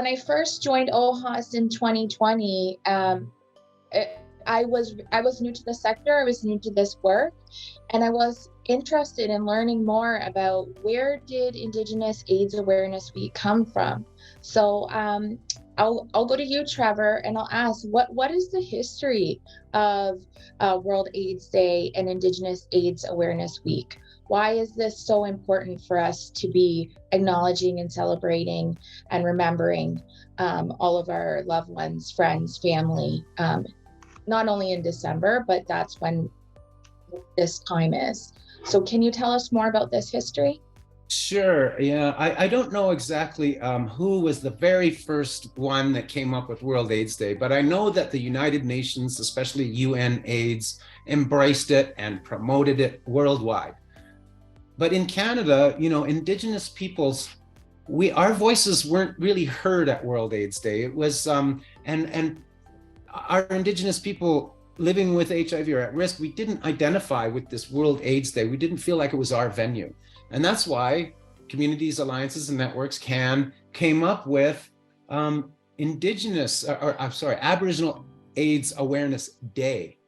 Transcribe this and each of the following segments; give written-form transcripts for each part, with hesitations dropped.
when I first joined OHAS in 2020, I was new to the sector. I was new to this work, and I was interested in learning more about where did Indigenous AIDS Awareness Week come from. So I'll go to you, Trevor, and I'll ask what is the history of World AIDS Day and Indigenous AIDS Awareness Week? Why is this so important for us to be acknowledging and celebrating and remembering all of our loved ones, friends, family, not only in December, but that's when this time is. So can you tell us more about this history? Sure. Yeah, I don't know exactly who was the very first one that came up with World AIDS Day, but I know that the United Nations, especially UN AIDS, embraced it and promoted it worldwide. But in Canada, Indigenous peoples, our voices weren't really heard at World AIDS Day. It was and our Indigenous people living with HIV or at risk, we didn't identify with this World AIDS Day. We didn't feel like it was our venue. And that's why communities, alliances, and networks came up with Aboriginal AIDS Awareness Day.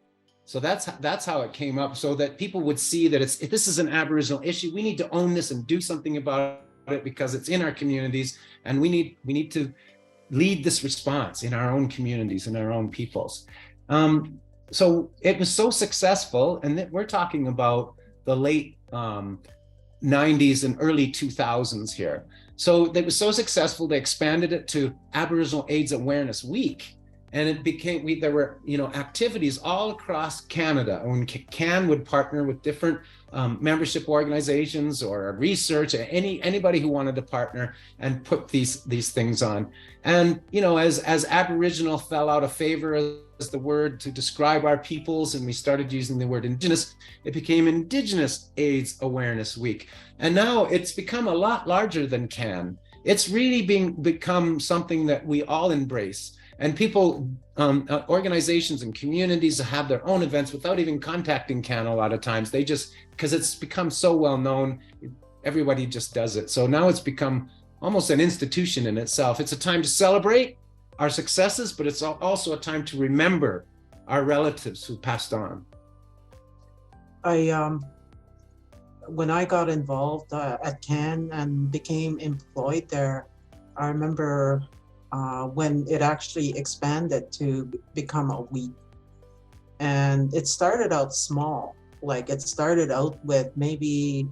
So that's how it came up, so that people would see that if this is an Aboriginal issue, we need to own this and do something about it because it's in our communities, and we need to lead this response in our own communities and our own peoples. So it was so successful, and we're talking about the late 90s and early 2000s here. So it was so successful, they expanded it to Aboriginal AIDS Awareness Week. And it became, there were, activities all across Canada. When CAN would partner with different membership organizations or research, anybody who wanted to partner and put these things on. And, as Aboriginal fell out of favor as the word to describe our peoples, and we started using the word Indigenous, it became Indigenous AIDS Awareness Week. And now it's become a lot larger than CAN. It's really become something that we all embrace. And people, organizations and communities have their own events without even contacting CAN a lot of times. They just, because it's become so well known, everybody just does it. So now it's become almost an institution in itself. It's a time to celebrate our successes, but it's also a time to remember our relatives who passed on. When I got involved at CAN and became employed there, I remember when it actually expanded to become a week. And it started out small. Like, it started out with maybe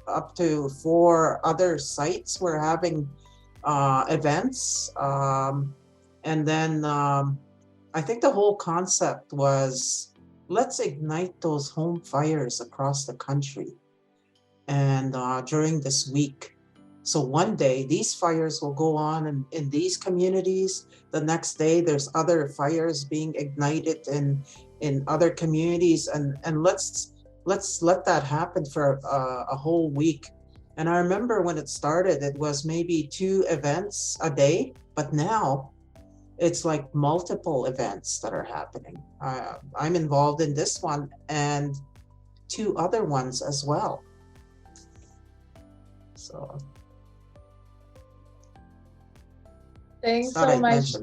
up to 4 other sites were having events. And then I think the whole concept was, let's ignite those home fires across the country. And during this week, so one day these fires will go on in these communities. The next day there's other fires being ignited in other communities, and let's let that happen for a whole week. And I remember when it started, it was maybe 2 events a day, but now it's like multiple events that are happening. I'm involved in this one and 2 other ones as well. So thanks so much.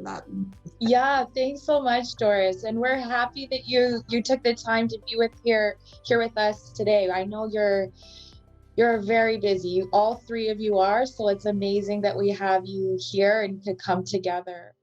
Yeah, thanks so much, Doris. And we're happy that you took the time to be here with us today. I know you're very busy. All 3 of you are, so it's amazing that we have you here and to come together.